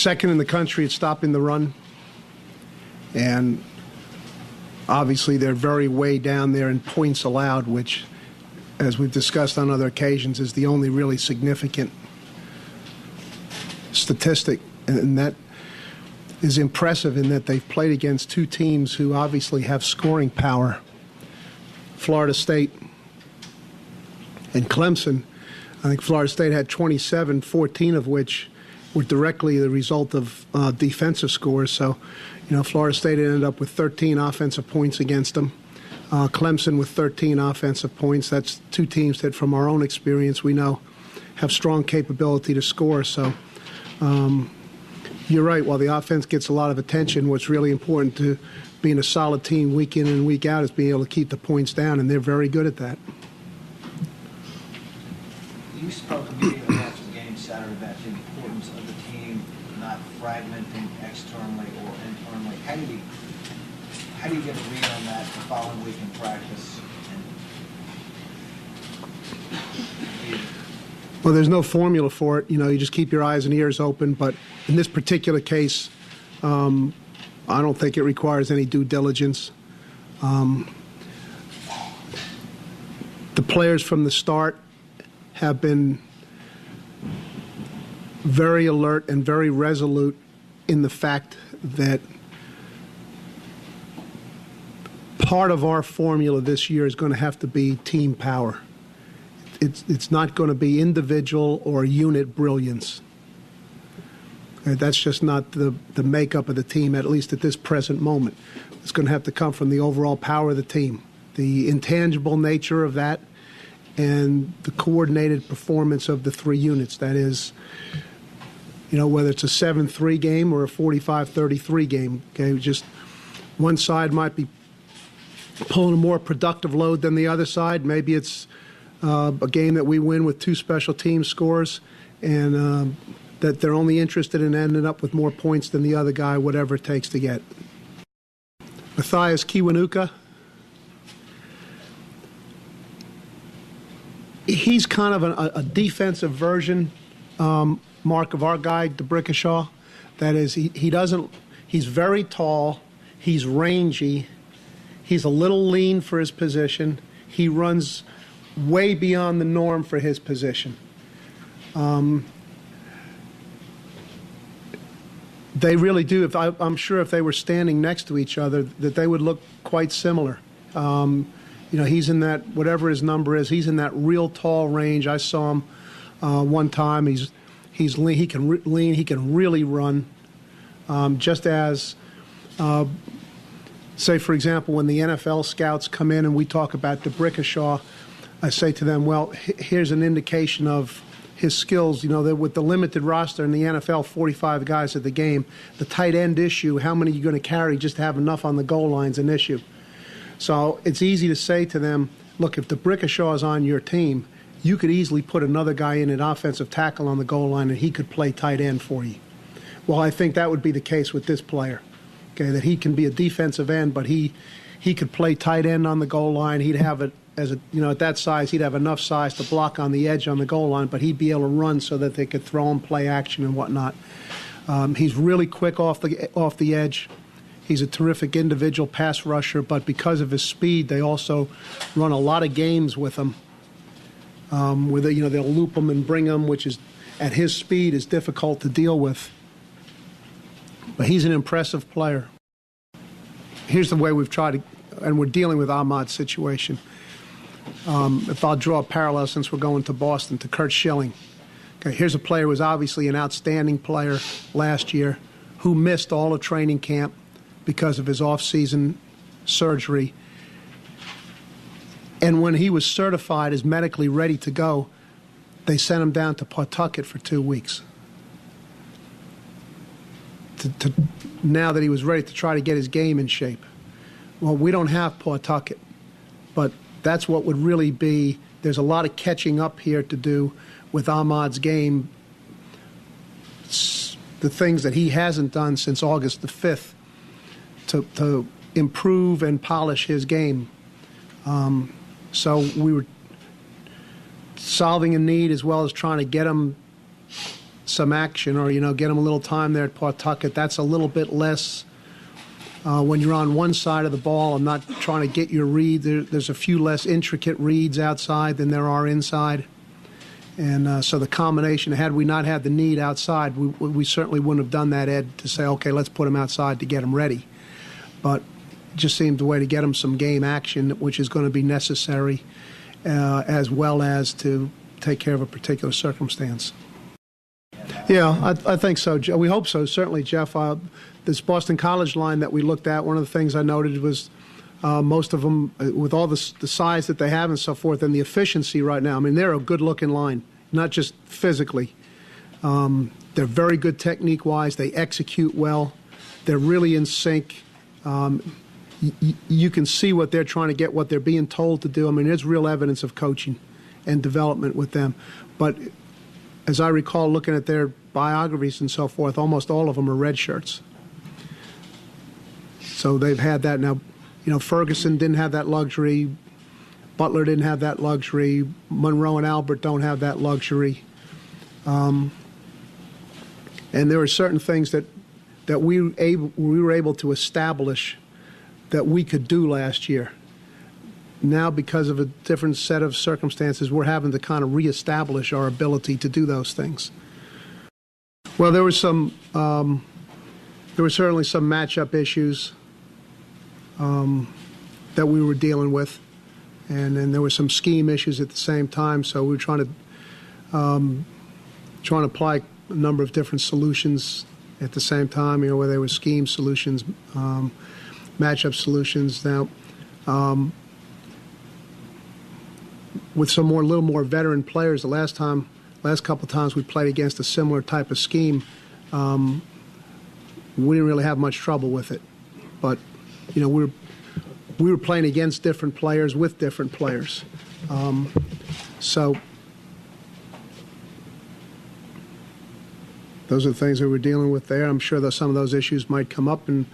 second in the country at stopping the run. And obviously they're very way down there in points allowed, which, as we've discussed on other occasions, is the only really significant statistic. And that is impressive in that they've played against two teams who obviously have scoring power. Florida State and Clemson. I think Florida State had 27, 14 of which were directly the result of defensive scores. So, Florida State ended up with 13 offensive points against them. Clemson with 13 offensive points. That's two teams that, from our own experience, we know have strong capability to score. So, you're right. While the offense gets a lot of attention, what's really important to being a solid team week in and week out is being able to keep the points down, and they're very good at that. You spoke immediately after the game Saturday about the importance of the team not fragmenting externally or internally. How do you get a read on that the following week in practice? Well, there's no formula for it. You just keep your eyes and ears open. But in this particular case, I don't think it requires any due diligence. The players from the start have been very alert and very resolute in the fact that part of our formula this year is going to have to be team power. It's not going to be individual or unit brilliance. That's just not the makeup of the team, at least at this present moment. It's going to have to come from the overall power of the team, the intangible nature of that, and the coordinated performance of the three units. That is, whether it's a 7-3 game or a 45-33 game. Okay, just one side might be pulling a more productive load than the other side. Maybe it's a game that we win with two special team scores, and that they're only interested in ending up with more points than the other guy, whatever it takes to get. Matthias Kiwanuka, he's kind of a defensive version, Mark, of our guy, DeBrickashaw. That is, he's very tall, he's rangy, he's a little lean for his position, he runs way beyond the norm for his position. They really do. I'm sure if they were standing next to each other, that they would look quite similar. He's in that, whatever his number is, he's in that real tall range. I saw him one time. He's lean. He can lean. He can really run. Just as, say, for example, when the NFL scouts come in and we talk about DeBrickashaw, I say to them, well, here's an indication of his skills. With the limited roster in the NFL, 45 guys at the game, the tight end issue, how many are you going to carry just to have enough on the goal line is an issue. So it's easy to say to them, look, if DeBrickashaw is on your team, you could easily put another guy in an offensive tackle on the goal line and he could play tight end for you. Well, I think that would be the case with this player, okay, that he can be a defensive end, but he could play tight end on the goal line. He'd have it at that size, he'd have enough size to block on the edge on the goal line, but he'd be able to run so that they could throw him, play action and whatnot. He's really quick off the edge. He's a terrific individual pass rusher, but because of his speed, they also run a lot of games with him. Where they'll loop him and bring him, which is at his speed is difficult to deal with. But he's an impressive player. Here's the way we've tried to, and we're dealing with Ahmad's situation. If I'll draw a parallel, since we're going to Boston, to Kurt Schilling. Okay, here's a player who was obviously an outstanding player last year, who missed all of training camp because of his off-season surgery. And when he was certified as medically ready to go, they sent him down to Pawtucket for 2 weeks. Now that he was ready to try to get his game in shape. Well, we don't have Pawtucket, but that's what would really be. There's a lot of catching up here to do with Ahmad's game, the things that he hasn't done since August the 5th to improve and polish his game. So we were solving a need as well as trying to get him some action or, get them a little time there at Pawtucket. That's a little bit less when you're on one side of the ball. I'm not trying to get your read. There's a few less intricate reads outside than there are inside. And so the combination, had we not had the need outside, we certainly wouldn't have done that, Ed, to say, okay, let's put them outside to get them ready. But it just seemed the way to get them some game action, which is going to be necessary, as well as to take care of a particular circumstance. Yeah, I think so. We hope so, certainly, Jeff. This Boston College line that we looked at, one of the things I noted was most of them, with all the size that they have and so forth, and the efficiency right now. I mean, they're a good-looking line, not just physically. They're very good technique-wise. They execute well. They're really in sync. You can see what they're trying to get, what they're being told to do. I mean, there's real evidence of coaching and development with them. But as I recall looking at their biographies and so forth, almost all of them are red shirts. So they've had that. Now, Ferguson didn't have that luxury. Butler didn't have that luxury. Monroe and Albert don't have that luxury. And there are certain things that we were able to establish that we could do last year. Now, because of a different set of circumstances, we're having to kind of reestablish our ability to do those things. Well, there were certainly some matchup issues that we were dealing with, and then there were some scheme issues at the same time. So we were trying to apply a number of different solutions at the same time. Where there were scheme solutions, matchup solutions. Now, with a little more veteran players, the last couple of times we played against a similar type of scheme, we didn't really have much trouble with it. But we were playing against different players with different players, so those are the things that we're dealing with there. I'm sure that some of those issues might come up, and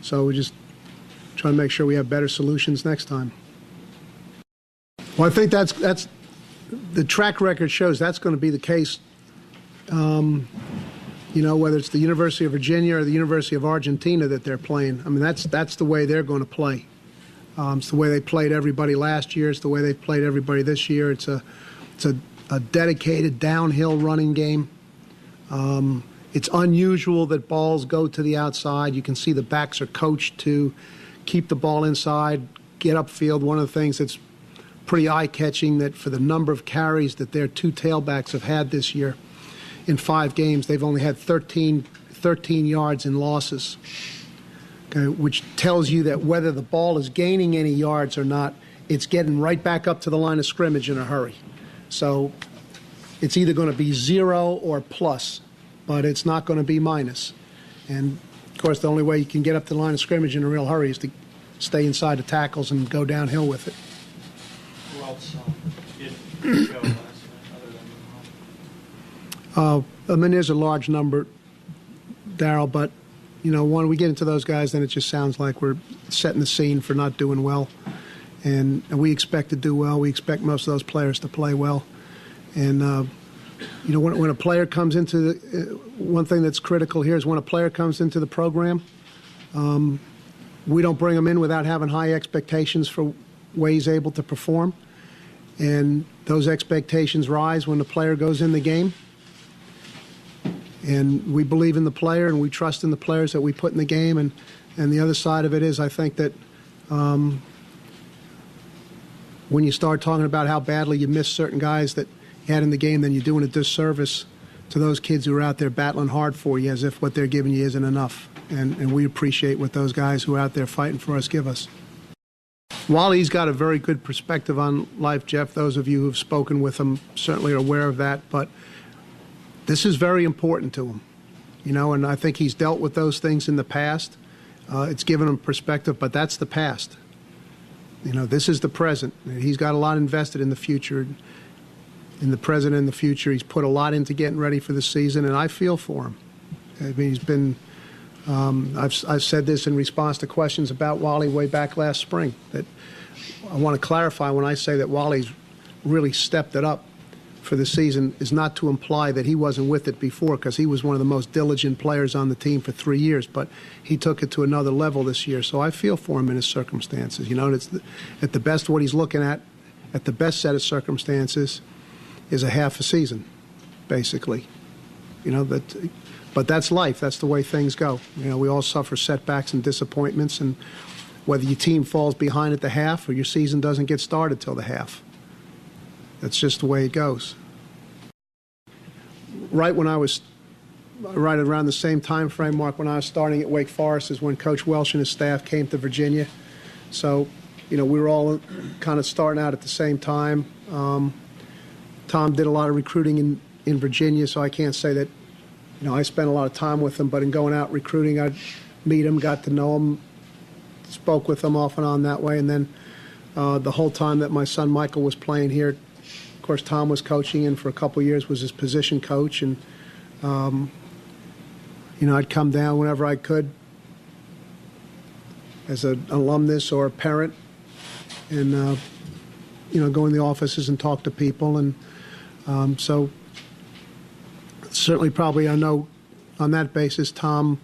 so we just try to make sure we have better solutions next time. Well, I think that's the track record shows that's going to be the case. Whether it's the University of Virginia or the University of Argentina that they're playing. I mean, that's the way they're going to play. It's the way they played everybody last year. It's the way they've played everybody this year. It's a dedicated downhill running game. It's unusual that balls go to the outside. You can see the backs are coached to keep the ball inside, get upfield. One of the things that's pretty eye-catching, that for the number of carries that their two tailbacks have had this year, in 5 games, they've only had 13 yards in losses, okay, which tells you that whether the ball is gaining any yards or not, it's getting right back up to the line of scrimmage in a hurry. So it's either going to be 0 or plus, but it's not going to be minus. And, of course, the only way you can get up to the line of scrimmage in a real hurry is to stay inside the tackles and go downhill with it. Who else did show last night other than I mean, there's a large number, Darryl, but, when we get into those guys, then it just sounds like we're setting the scene for not doing well. And we expect to do well. We expect most of those players to play well. And, when a player comes into one thing that's critical here is when a player comes into the program, we don't bring him in without having high expectations for way he's able to perform. And those expectations rise when the player goes in the game. And we believe in the player, and we trust in the players that we put in the game. And the other side of it is, I think that when you start talking about how badly you miss certain guys that you had in the game, then you're doing a disservice to those kids who are out there battling hard for you, as if what they're giving you isn't enough. And we appreciate what those guys who are out there fighting for us give us. Wally's got a very good perspective on life, Jeff. Those of you who've spoken with him certainly are aware of that. But this is very important to him, and I think he's dealt with those things in the past. It's given him perspective, but that's the past. This is the present. He's got a lot invested in the future, in the present and the future. He's put a lot into getting ready for the season, and I feel for him. I mean, he's been I've said this in response to questions about Wally way back last spring, that I want to clarify when I say that Wally's really stepped it up for the season is not to imply that he wasn't with it before, because he was one of the most diligent players on the team for 3 years, but he took it to another level this year. So I feel for him in his circumstances. You know, at the best, what he's looking at the best set of circumstances, is a half a season, basically. You know, but that's life. That's the way things go. You know, we all suffer setbacks and disappointments, and whether your team falls behind at the half or your season doesn't get started till the half. That's just the way it goes. Right around the same time frame, Mark, when I was starting at Wake Forest, is when Coach Welsh and his staff came to Virginia. So, you know, we were all kind of starting out at the same time. Tom did a lot of recruiting in Virginia, so I can't say that, you know, I spent a lot of time with him, but in going out recruiting, I'd meet him, got to know him, spoke with him off and on that way. And then the whole time that my son Michael was playing here, of course, Tom was coaching, and for a couple of years was his position coach. And, you know, I'd come down whenever I could as an alumnus or a parent and, you know, go in the offices and talk to people. And so certainly probably I know on that basis, Tom,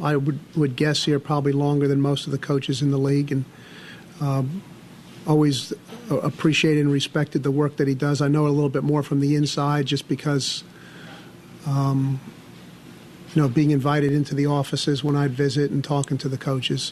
I would guess here, probably longer than most of the coaches in the league, and always appreciated and respected the work that he does. I know a little bit more from the inside just because, you know, being invited into the offices when I'd visit and talking to the coaches.